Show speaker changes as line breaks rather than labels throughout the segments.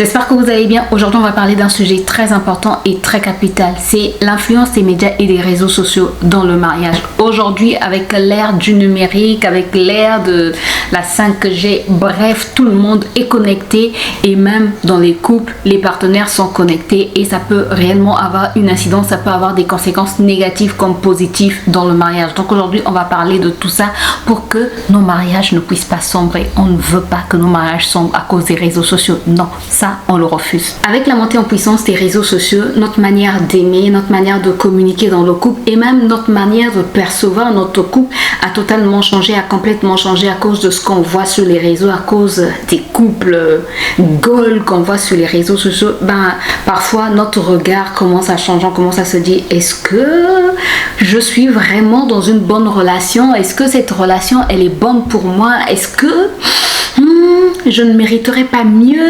J'espère que vous allez bien. Aujourd'hui, on va parler d'un sujet très important et très capital. C'est l'influence des médias et des réseaux sociaux dans le mariage. Aujourd'hui, avec l'ère du numérique, avec l'ère de la 5G, bref, tout le monde est connecté et même dans les couples, les partenaires sont connectés et ça peut réellement avoir une incidence, ça peut avoir des conséquences négatives comme positives dans le mariage. Donc aujourd'hui, on va parler de tout ça pour que nos mariages ne puissent pas sombrer. On ne veut pas que nos mariages sombrent à cause des réseaux sociaux. Non, ça, on le refuse. Avec la montée en puissance des réseaux sociaux, notre manière d'aimer, notre manière de communiquer dans le couple et même notre manière de percevoir notre couple a totalement changé, a complètement changé à cause de ce qu'on voit sur les réseaux, à cause des couples goals qu'on voit sur les réseaux sociaux. Parfois, notre regard commence à changer, on commence à se dire, est-ce que je suis vraiment dans une bonne relation? Est-ce que cette relation, elle est bonne pour moi? Est-ce que je ne mériterais pas mieux?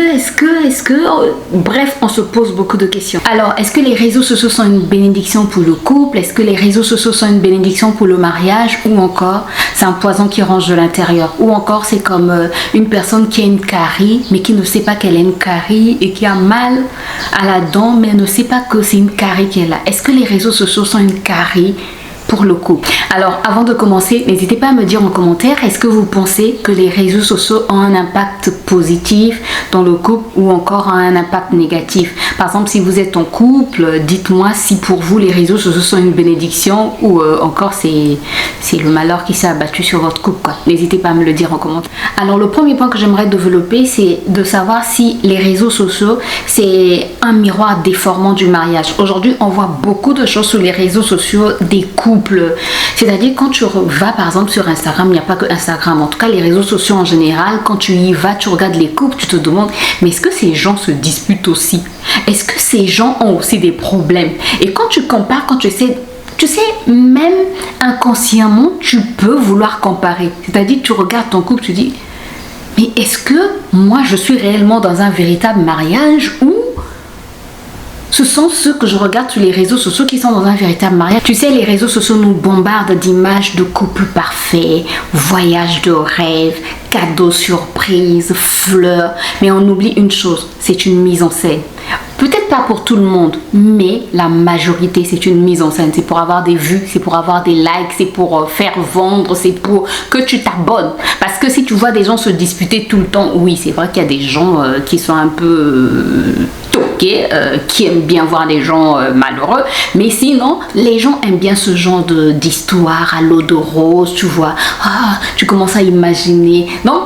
Bref, on se pose beaucoup de questions. Alors, est-ce que les réseaux sociaux sont une bénédiction pour le couple? Est-ce que les réseaux sociaux sont une bénédiction pour le mariage? Ou encore, c'est un poison qui ronge de l'intérieur? Ou encore, c'est comme une personne qui a une carie, mais qui ne sait pas qu'elle a une carie et qui a mal à la dent, mais elle ne sait pas que c'est une carie qu'elle a. Est-ce que les réseaux sociaux sont une carie pour le couple? Alors, avant de commencer, n'hésitez pas à me dire en commentaire, est-ce que vous pensez que les réseaux sociaux ont un impact positif dans le couple ou encore un impact négatif? Par exemple, si vous êtes en couple, dites-moi si pour vous les réseaux sociaux sont une bénédiction ou encore c'est le malheur qui s'est abattu sur votre couple, quoi. N'hésitez pas à me le dire en commentaire. Alors, le premier point que j'aimerais développer, c'est de savoir si les réseaux sociaux, c'est un miroir déformant du mariage. Aujourd'hui, on voit beaucoup de choses sur les réseaux sociaux des couples. C'est-à-dire, quand tu vas par exemple sur Instagram, il n'y a pas que Instagram, en tout cas les réseaux sociaux en général, quand tu y vas, tu regardes les couples, tu te demandes, mais est-ce que ces gens se disputent aussi? Est-ce que ces gens ont aussi des problèmes? Et quand tu compares, quand tu sais, même inconsciemment, tu peux vouloir comparer. C'est-à-dire, tu regardes ton couple, tu dis, mais est-ce que moi, je suis réellement dans un véritable mariage ou ce sont ceux que je regarde sur les réseaux sociaux qui sont dans un véritable mariage? Tu sais, les réseaux sociaux nous bombardent d'images de couples parfaits, voyages de rêve, cadeaux surprises, fleurs. Mais on oublie une chose, c'est une mise en scène. Peut-être pas pour tout le monde, mais la majorité, c'est une mise en scène. C'est pour avoir des vues, c'est pour avoir des likes, c'est pour faire vendre, c'est pour que tu t'abonnes. Parce que si tu vois des gens se disputer tout le temps, oui, c'est vrai qu'il y a des gens qui sont un peu toqués, qui aiment bien voir les gens malheureux. Mais sinon, les gens aiment bien ce genre d'histoire à l'eau de rose, tu vois. Ah, tu commences à imaginer. Non?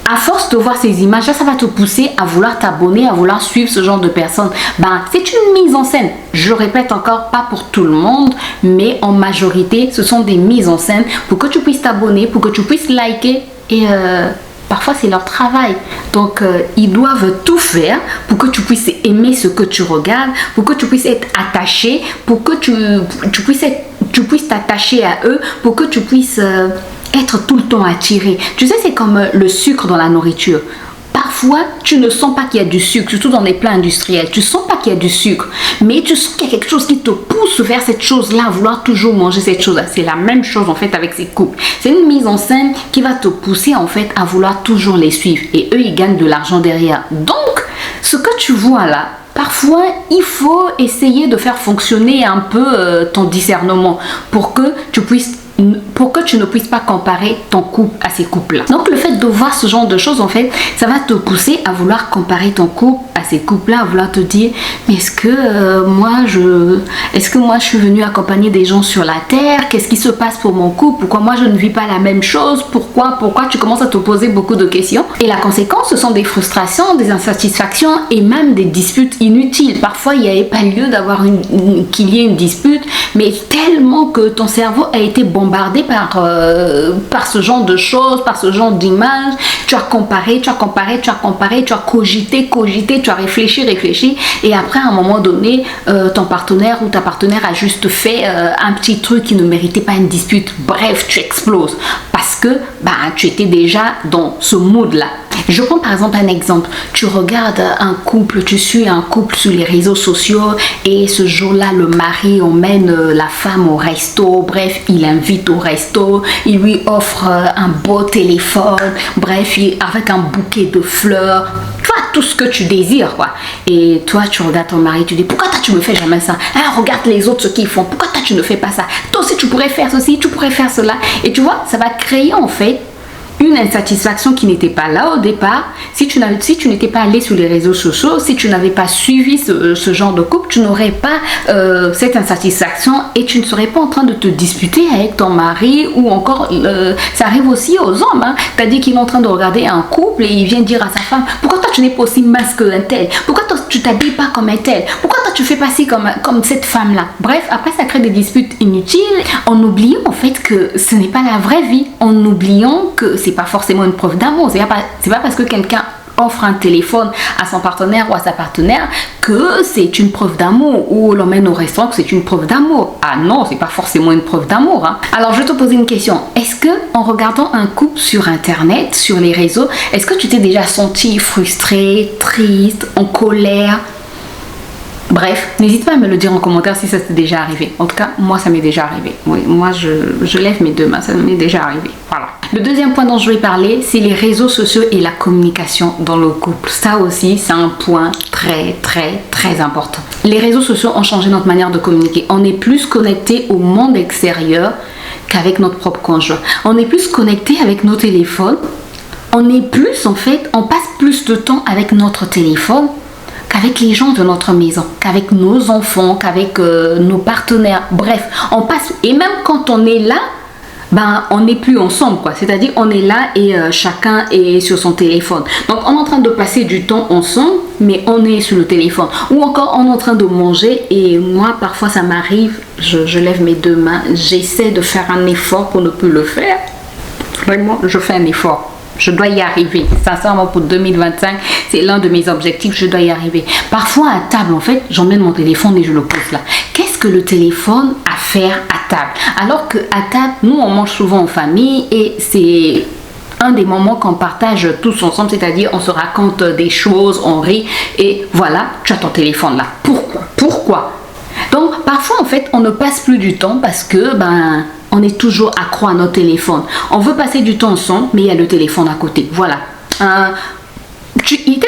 À force de voir ces images, ça va te pousser à vouloir t'abonner, à vouloir suivre ce genre de personnes. C'est une mise en scène. Je répète encore, pas pour tout le monde, mais en majorité, ce sont des mises en scène pour que tu puisses t'abonner, pour que tu puisses liker et parfois c'est leur travail. Donc ils doivent tout faire pour que tu puisses aimer ce que tu regardes, pour que tu puisses être attaché, pour que tu puisses t'attacher à eux, pour que tu puisses être tout le temps attiré. Tu sais, c'est comme le sucre dans la nourriture. Parfois, tu ne sens pas qu'il y a du sucre, surtout dans les plats industriels. Tu ne sens pas qu'il y a du sucre, mais tu sens qu'il y a quelque chose qui te pousse vers cette chose-là, à vouloir toujours manger cette chose-là. C'est la même chose en fait avec ces couples. C'est une mise en scène qui va te pousser en fait à vouloir toujours les suivre. Et eux, ils gagnent de l'argent derrière. Donc, ce que tu vois là, parfois, il faut essayer de faire fonctionner un peu ton discernement pour que tu ne puisses pas comparer ton couple à ces couples-là. Donc le fait de voir ce genre de choses, en fait, ça va te pousser à vouloir comparer ton couple à ces couples-là, à vouloir te dire, mais est-ce que moi je suis venue accompagner des gens sur la terre? Qu'est-ce qui se passe pour mon couple? Pourquoi moi je ne vis pas la même chose? Pourquoi tu commences à te poser beaucoup de questions? Et la conséquence, ce sont des frustrations, des insatisfactions et même des disputes inutiles. Parfois, il n'y avait pas lieu qu'il y ait une dispute, mais tellement que ton cerveau a été bombardé par ce genre de choses, par ce genre d'images. Tu as comparé, tu as cogité, tu as réfléchi et après à un moment donné ton partenaire ou ta partenaire a juste fait un petit truc qui ne méritait pas une dispute. Bref, tu exploses parce que tu étais déjà dans ce mood là. Je prends par exemple un exemple. Tu regardes un couple, tu suis un couple sur les réseaux sociaux et ce jour-là, le mari emmène la femme au resto. Bref, il l'invite au resto, il lui offre un beau téléphone. Bref, avec un bouquet de fleurs. Tu vois, tout ce que tu désires, quoi. Et toi, tu regardes ton mari, tu dis, pourquoi toi, tu me fais jamais ça? Ah, regarde les autres, ce qu'ils font. Pourquoi toi, tu ne fais pas ça? Toi aussi, tu pourrais faire ceci, tu pourrais faire cela. Et tu vois, ça va créer, en fait, une insatisfaction qui n'était pas là au départ. Si tu n'étais pas allé sur les réseaux sociaux, si tu n'avais pas suivi ce genre de couple, tu n'aurais pas cette insatisfaction et tu ne serais pas en train de te disputer avec ton mari ou encore, ça arrive aussi aux hommes. Hein. C'est-à-dire qu'il est en train de regarder un couple et il vient dire à sa femme, pourquoi toi tu n'es pas aussi mince qu'un tel? Pourquoi toi tu t'habilles pas comme un tel? Pourquoi toi tu fais passer comme cette femme-là? Bref, après ça crée des disputes inutiles en oubliant en fait que ce n'est pas la vraie vie, en oubliant que c'est pas forcément une preuve d'amour. C'est pas parce que quelqu'un offre un téléphone à son partenaire ou à sa partenaire que c'est une preuve d'amour, ou l'emmène au restaurant que c'est une preuve d'amour. Ah non, c'est pas forcément une preuve d'amour. Hein. Alors je vais te poser une question. Est-ce que en regardant un couple sur internet, sur les réseaux, est-ce que tu t'es déjà senti frustré, triste, en colère? Bref, n'hésite pas à me le dire en commentaire si ça t'est déjà arrivé. En tout cas, moi, ça m'est déjà arrivé. Oui, moi, je lève mes deux mains, ça m'est déjà arrivé. Voilà. Le deuxième point dont je vais parler, c'est les réseaux sociaux et la communication dans le couple. Ça aussi, c'est un point très, très, très important. Les réseaux sociaux ont changé notre manière de communiquer. On est plus connecté au monde extérieur qu'avec notre propre conjoint. On est plus connecté avec nos téléphones. On est plus, en fait, on passe plus de temps avec notre téléphone qu'avec les gens de notre maison, qu'avec nos enfants, qu'avec nos partenaires. Bref, on passe, et même quand on est là, ben, on n'est plus ensemble, quoi. C'est-à-dire, on est là et chacun est sur son téléphone. Donc, on est en train de passer du temps ensemble, mais on est sur le téléphone. Ou encore, on est en train de manger et moi, parfois, ça m'arrive, je lève mes deux mains, j'essaie de faire un effort pour ne plus le faire. Vraiment, je fais un effort. Je dois y arriver. Sincèrement, pour 2025, c'est l'un de mes objectifs. Je dois y arriver. Parfois, à table, en fait, j'emmène mon téléphone et je le pose là. Qu'est-ce que le téléphone a à faire à table? Alors qu'à table, nous, on mange souvent en famille et c'est un des moments qu'on partage tous ensemble, c'est-à-dire on se raconte des choses, on rit et voilà, tu as ton téléphone là. Pourquoi? Donc, parfois, en fait, on ne passe plus du temps parce que, on est toujours accro à notre téléphone. On veut passer du temps ensemble, mais il y a le téléphone à côté. Voilà. Il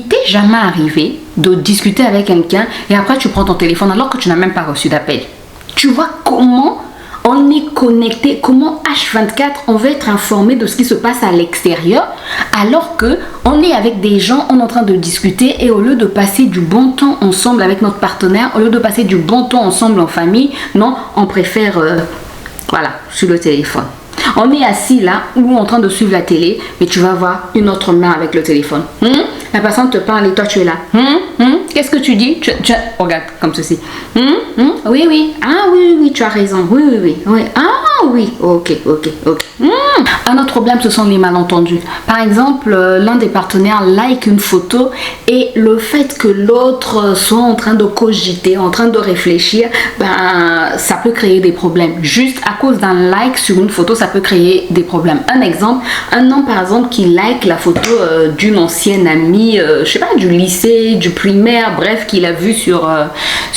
t'est jamais arrivé de discuter avec quelqu'un et après tu prends ton téléphone alors que tu n'as même pas reçu d'appel. Tu vois comment on est connecté, comment H24 on veut être informé de ce qui se passe à l'extérieur alors que on est avec des gens, on est en train de discuter et au lieu de passer du bon temps ensemble avec notre partenaire, au lieu de passer du bon temps ensemble en famille, non, on préfère voilà, sur le téléphone. On est assis là ou en train de suivre la télé, mais tu vas voir une autre main avec le téléphone. La personne te parle et toi tu es là. Qu'est-ce que tu dis? Regarde comme ceci. Oui, oui. Ah oui, tu as raison. Oui. Ah oui, ok. Un autre problème, ce sont les malentendus. Par exemple, l'un des partenaires like une photo et le fait que l'autre soit en train de cogiter, en train de réfléchir, ça peut créer des problèmes. Juste à cause d'un like sur une photo, ça peut créer des problèmes. Un exemple, un homme par exemple qui like la photo d'une ancienne amie, je sais pas, du lycée, du primaire, bref, qu'il a vu sur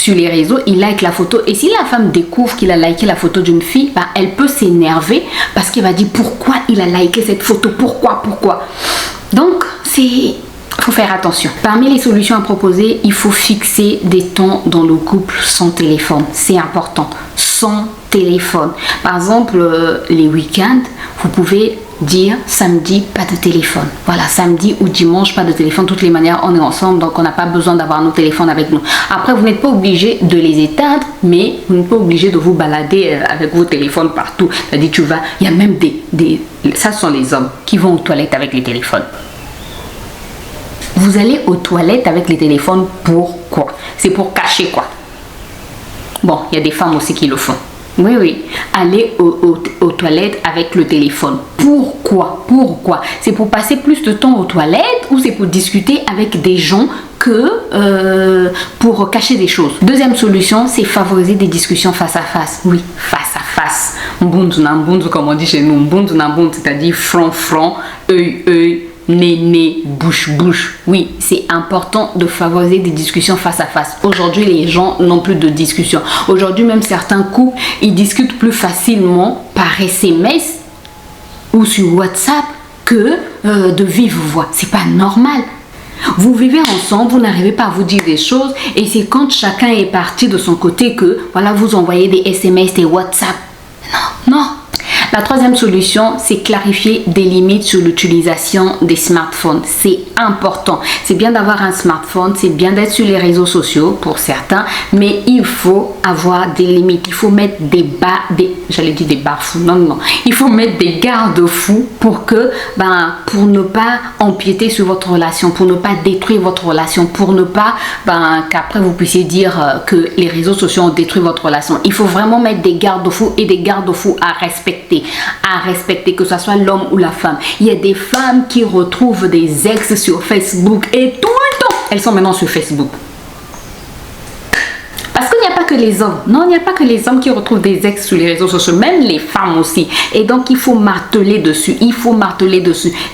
les réseaux, il like la photo. Et si la femme découvre qu'il a liké la photo d'une fille, elle peut s'énerver parce qu'elle va dire pourquoi il a liké cette photo, pourquoi. Donc, faut faire attention. Parmi les solutions à proposer, il faut fixer des temps dans le couple sans téléphone. C'est important. Sans téléphone. Par exemple, les week-ends, vous pouvez dire samedi, pas de téléphone. Voilà, samedi ou dimanche, pas de téléphone. De toutes les manières, on est ensemble, donc on n'a pas besoin d'avoir nos téléphones avec nous. Après, vous n'êtes pas obligé de les éteindre, mais vous n'êtes pas obligé de vous balader avec vos téléphones partout. C'est-à-dire, il y a même ça sont les hommes qui vont aux toilettes avec les téléphones. Vous allez aux toilettes avec les téléphones, pourquoi? C'est pour cacher quoi? Bon, il y a des femmes aussi qui le font. Oui. Aller aux toilettes avec le téléphone. Pourquoi? C'est pour passer plus de temps aux toilettes ou c'est pour discuter avec des gens que pour cacher des choses? Deuxième solution, c'est favoriser des discussions face à face. Oui, face à face. Mbundu na mbundu, comme on dit chez nous. Mbundu na mbundu, c'est-à-dire front, œil, nez, bouche. Oui, c'est important de favoriser des discussions face à face. Aujourd'hui, les gens n'ont plus de discussions. Aujourd'hui, même certains couples, ils discutent plus facilement par SMS ou sur WhatsApp que de vive voix. C'est pas normal. Vous vivez ensemble, vous n'arrivez pas à vous dire des choses et c'est quand chacun est parti de son côté que, voilà, vous envoyez des SMS, des WhatsApp. Non, non. La troisième solution, c'est clarifier des limites sur l'utilisation des smartphones. C'est important. C'est bien d'avoir un smartphone, c'est bien d'être sur les réseaux sociaux pour certains, mais il faut avoir des limites. Il faut mettre j'allais dire des barres-fous. Non, non. Il faut mettre des garde-fous pour pour ne pas empiéter sur votre relation, pour ne pas détruire votre relation, pour ne pas, qu'après vous puissiez dire que les réseaux sociaux ont détruit votre relation. Il faut vraiment mettre des garde-fous et des garde-fous à respecter, que ce soit l'homme ou la femme. Il y a des femmes qui retrouvent des ex sur Facebook et tout le temps, elles sont maintenant sur Facebook. Parce qu'il n'y a pas que les hommes. Non, il n'y a pas que les hommes qui retrouvent des ex sur les réseaux sociaux, même les femmes aussi. Et donc, il faut marteler dessus.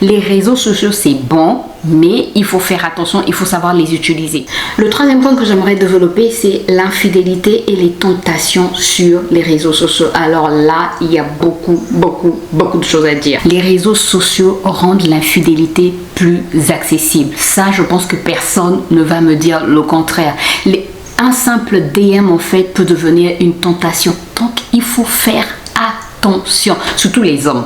Les réseaux sociaux, c'est bon, mais il faut faire attention, il faut savoir les utiliser. Le troisième point que j'aimerais développer, c'est l'infidélité et les tentations sur les réseaux sociaux. Alors là, il y a beaucoup de choses à dire. Les réseaux sociaux rendent l'infidélité plus accessible. Ça, je pense que personne ne va me dire le contraire. Un simple DM en fait peut devenir une tentation. Donc il faut faire attention. Surtout les hommes.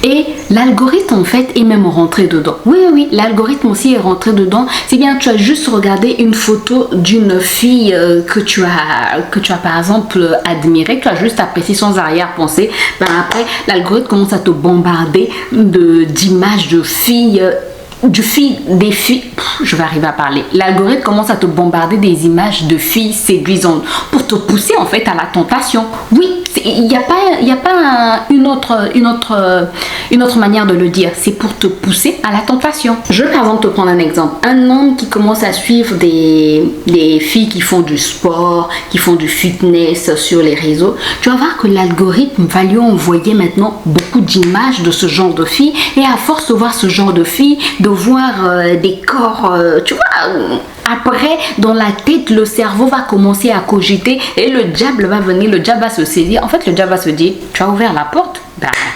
Et l'algorithme en fait est même rentré dedans. Oui, l'algorithme aussi est rentré dedans. C'est bien, tu as juste regardé une photo d'une fille que tu as par exemple admirée, que tu as juste apprécié sans arrière-pensée. Après, l'algorithme commence à te bombarder d'images de filles. Des filles, je vais arriver à parler. L'algorithme commence à te bombarder des images de filles séduisantes pour te pousser en fait à la tentation. Oui, il n'y a pas une autre manière de le dire. C'est pour te pousser à la tentation. Je vais par exemple te prendre un exemple. Un homme qui commence à suivre des filles qui font du sport, qui font du fitness sur les réseaux. Tu vas voir que l'algorithme va lui envoyer maintenant beaucoup d'images de ce genre de filles. Et à force de voir ce genre de filles, de voir des corps, tu vois, après dans la tête le cerveau va commencer à cogiter et le diable va venir, le diable va se saisir. En fait le diable va se dire, tu as ouvert la porte,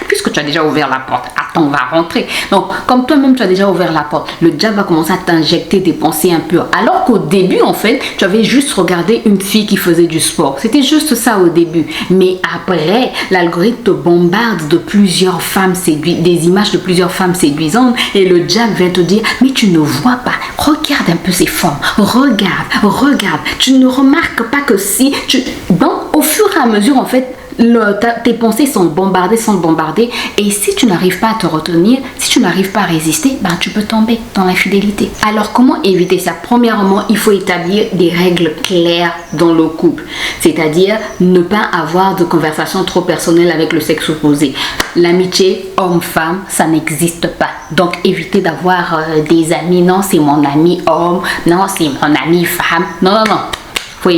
puisque tu as déjà ouvert la porte, attends, on va rentrer. Donc comme toi-même tu as déjà ouvert la porte, le diable va commencer à t'injecter des pensées impures, alors qu'au début en fait tu avais juste regardé une fille qui faisait du sport. C'était juste ça au début, mais après l'algorithme te bombarde de plusieurs femmes séduisantes, des images de plusieurs femmes séduisantes, et le diable vient te dire, mais tu ne vois pas, regarde un peu ces formes, regarde, tu ne remarques pas que si tu... Donc au fur et à mesure en fait tes pensées sont bombardées, et si tu n'arrives pas à te retenir, si tu n'arrives pas à résister, tu peux tomber dans l'infidélité. Alors comment éviter ça? Premièrement, il faut établir des règles claires dans le couple, c'est-à-dire ne pas avoir de conversation trop personnelle avec le sexe opposé. L'amitié homme-femme, ça n'existe pas. Donc évitez d'avoir des amis, non c'est mon ami homme, non c'est mon ami femme, non. Faut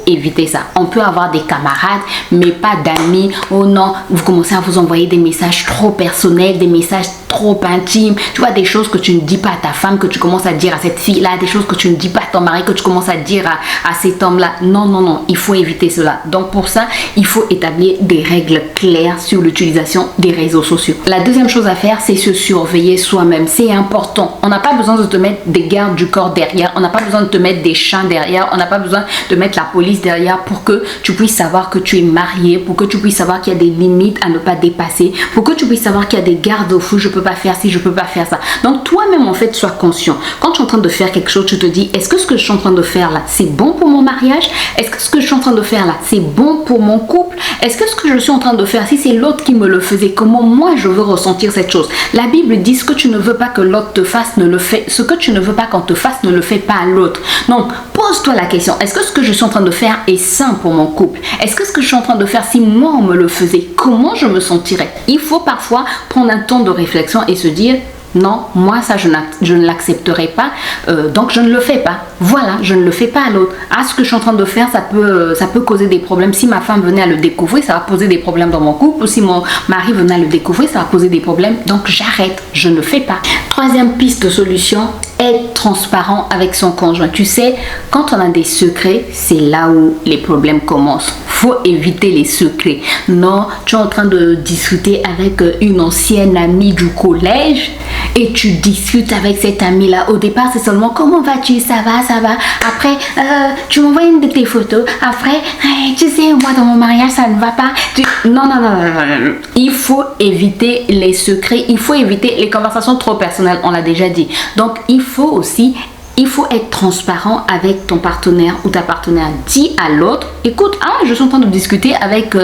éviter ça. On peut avoir des camarades, mais pas d'amis. Oh non, vous commencez à vous envoyer des messages trop personnels, des messages trop intimes. Tu vois, des choses que tu ne dis pas à ta femme, que tu commences à dire à cette fille-là, des choses que tu ne dis pas à ton mari, que tu commences à dire à cet homme-là. Non, il faut éviter cela. Donc pour ça, il faut établir des règles claires sur l'utilisation des réseaux sociaux. La deuxième chose à faire, c'est se surveiller soi-même. C'est important. On n'a pas besoin de te mettre des gardes du corps derrière. On n'a pas besoin de te mettre des chiens derrière. On n'a pas besoin de mettre la police derrière pour que tu puisses savoir que tu es marié, pour que tu puisses savoir qu'il y a des limites à ne pas dépasser, pour que tu puisses savoir qu'il y a des garde-fous, je peux pas faire ci, je peux pas faire ça. Donc toi-même en fait, sois conscient. Quand tu es en train de faire quelque chose, tu te dis, est-ce que ce que je suis en train de faire là, c'est bon pour mon mariage? Est-ce que ce que je suis en train de faire là, c'est bon pour mon couple? Est-ce que ce que je suis en train de faire, si c'est l'autre qui me le faisait, comment moi je veux ressentir cette chose? La Bible dit, ce que tu ne veux pas que l'autre te fasse, ne le fais. Ce que tu ne veux pas qu'on te fasse, ne le fais pas à l'autre. Donc pose-toi la question, est-ce que ce que je suis en train de faire est sain pour mon couple? Est-ce que ce que je suis en train de faire, si moi on me le faisait, comment je me sentirais? Il faut parfois prendre un temps de réflexion et se dire, Non, moi ça je ne l'accepterai pas, donc je ne le fais pas. Voilà, je ne le fais pas à l'autre. Ah, ce que je suis en train de faire, ça peut causer des problèmes. Si ma femme venait à le découvrir, ça va poser des problèmes dans mon couple. Ou si mon mari venait à le découvrir, ça va poser des problèmes. Donc j'arrête, je ne fais pas. Troisième piste de solution, être transparent avec son conjoint. Tu sais, quand on a des secrets, c'est là où les problèmes commencent. Faut éviter les secrets. Non, tu es en train de discuter avec une ancienne amie du collège et tu discutes avec cette amie-là. Au départ, c'est seulement comment vas-tu, ça va, ça va. Après, tu m'envoies une de tes photos. Après, hey, tu sais, moi dans mon mariage, ça ne va pas. Non. Il faut éviter les secrets. Il faut éviter les conversations trop personnelles. On l'a déjà dit. Donc, il faut être transparent avec ton partenaire ou ta partenaire. Dis à l'autre, écoute, je suis en train de discuter avec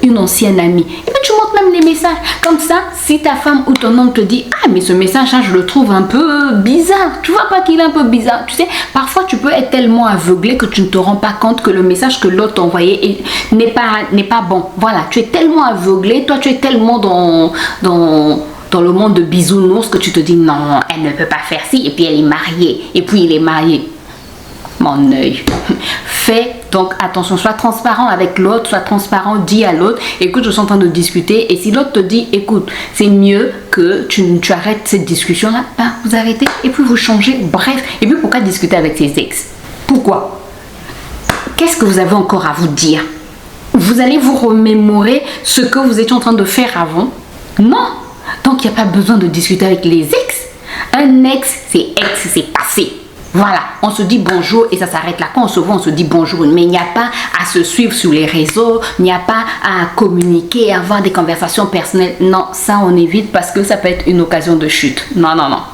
une ancienne amie. Et puis tu montres même les messages. Comme ça, si ta femme ou ton homme te dit, mais ce message, je le trouve un peu bizarre. Tu vois pas qu'il est un peu bizarre. Tu sais, parfois tu peux être tellement aveuglé que tu ne te rends pas compte que le message que l'autre t'a envoyé n'est pas bon. Voilà, tu es tellement aveuglé, toi tu es tellement dans le monde de bisounours que tu te dis non, elle ne peut pas faire ci, et puis elle est mariée, et puis il est marié. Mon œil. Fais donc attention, sois transparent avec l'autre, sois transparent, dis à l'autre, écoute, je suis en train de discuter, et si l'autre te dit, écoute, c'est mieux que tu arrêtes cette discussion-là, vous arrêtez, et puis vous changez, bref. Et puis pourquoi discuter avec ses ex? Pourquoi? Qu'est-ce que vous avez encore à vous dire? Vous allez vous remémorer ce que vous étiez en train de faire avant? Non. Donc, il n'y a pas besoin de discuter avec les ex. Un ex, c'est passé. Voilà, on se dit bonjour et ça s'arrête là. Quand on se voit, on se dit bonjour. Mais il n'y a pas à se suivre sur les réseaux. Il n'y a pas à communiquer, à avoir des conversations personnelles. Non, ça, on évite parce que ça peut être une occasion de chute. Non,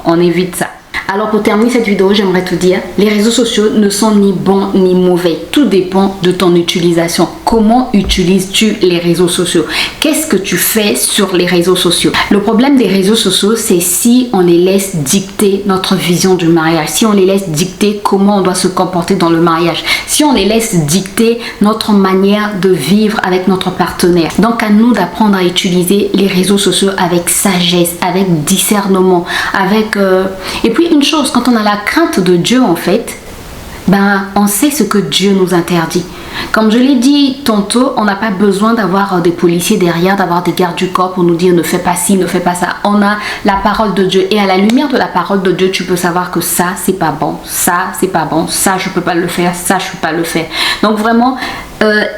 on évite ça. Alors pour terminer cette vidéo, j'aimerais te dire, les réseaux sociaux ne sont ni bons ni mauvais. Tout dépend de ton utilisation. Comment utilises-tu les réseaux sociaux? Qu'est-ce que tu fais sur les réseaux sociaux? Le problème des réseaux sociaux, c'est si on les laisse dicter notre vision du mariage, si on les laisse dicter comment on doit se comporter dans le mariage, si on les laisse dicter notre manière de vivre avec notre partenaire. Donc à nous d'apprendre à utiliser les réseaux sociaux avec sagesse, avec discernement, avec... Et puis une chose, quand on a la crainte de Dieu en fait, on sait ce que Dieu nous interdit. Comme je l'ai dit tantôt, on n'a pas besoin d'avoir des policiers derrière, d'avoir des gardes du corps pour nous dire ne fais pas ci, ne fais pas ça. On a la parole de Dieu et à la lumière de la parole de Dieu, tu peux savoir que ça, c'est pas bon, ça, c'est pas bon, ça, je peux pas le faire, ça, je peux pas le faire. Donc vraiment,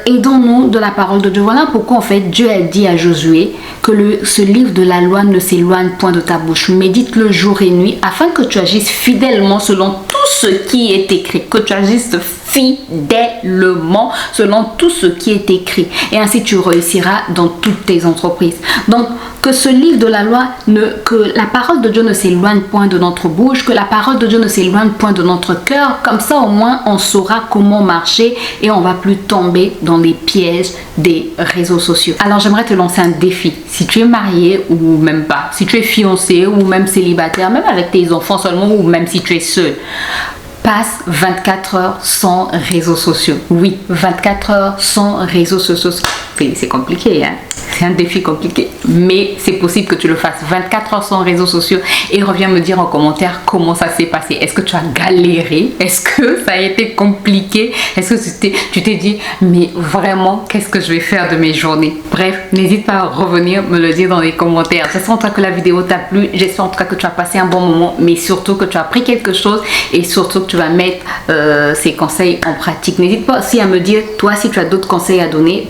aidons-nous de la parole de Dieu. Voilà pourquoi en fait Dieu a dit à Josué que ce livre de la loi ne s'éloigne point de ta bouche. Médite-le jour et nuit afin que tu agisses fidèlement selon tout ce qui est écrit. Que tu agisses fidèlement selon tout ce qui est écrit. Et ainsi tu réussiras dans toutes tes entreprises. Donc que ce livre de la loi, que la parole de Dieu ne s'éloigne point de notre bouche, que la parole de Dieu ne s'éloigne point de notre cœur. Comme ça au moins on saura comment marcher et on va plus tomber dans les pièges des réseaux sociaux. Alors j'aimerais te lancer un défi. Si tu es marié ou même pas, si tu es fiancé ou même célibataire, même avec tes enfants seulement ou même si tu es seul, passe 24 heures sans réseaux sociaux. Oui, 24 heures sans réseaux sociaux. C'est compliqué, hein? C'est un défi compliqué, mais c'est possible que tu le fasses. 24 heures sans réseaux sociaux et reviens me dire en commentaire comment ça s'est passé. Est-ce que tu as galéré? Est-ce que ça a été compliqué? Est-ce que tu t'es dit, mais vraiment, qu'est-ce que je vais faire de mes journées? Bref, n'hésite pas à revenir me le dire dans les commentaires. J'espère en tout cas que la vidéo t'a plu. J'espère en tout cas que tu as passé un bon moment, mais surtout que tu as appris quelque chose et surtout que tu vas mettre ces conseils en pratique. N'hésite pas aussi à me dire, toi, si tu as d'autres conseils à donner,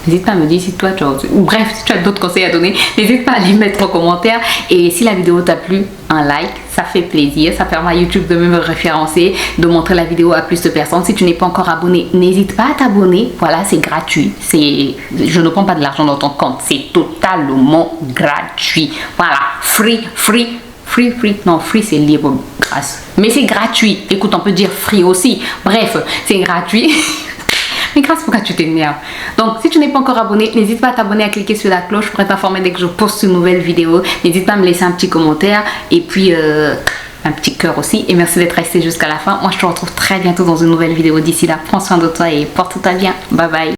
n'hésite pas à me dire si toi tu as... Bref, si tu as d'autres conseils à donner, n'hésite pas à les mettre en commentaire. Et si la vidéo t'a plu, un like, ça fait plaisir. Ça permet à YouTube de me référencer, de montrer la vidéo à plus de personnes. Si tu n'es pas encore abonné, n'hésite pas à t'abonner. Voilà, c'est gratuit. Je ne prends pas de l'argent dans ton compte. C'est totalement gratuit. Voilà, free. Non, free c'est libre, grâce. Mais c'est gratuit. Écoute, on peut dire free aussi. Bref, c'est gratuit. Mais grâce, pourquoi tu t'énerves? Donc, si tu n'es pas encore abonné, n'hésite pas à t'abonner, à cliquer sur la cloche pour être informé dès que je poste une nouvelle vidéo. N'hésite pas à me laisser un petit commentaire et puis un petit cœur aussi. Et merci d'être resté jusqu'à la fin. Moi, je te retrouve très bientôt dans une nouvelle vidéo. D'ici là, prends soin de toi et porte-toi bien. Bye bye.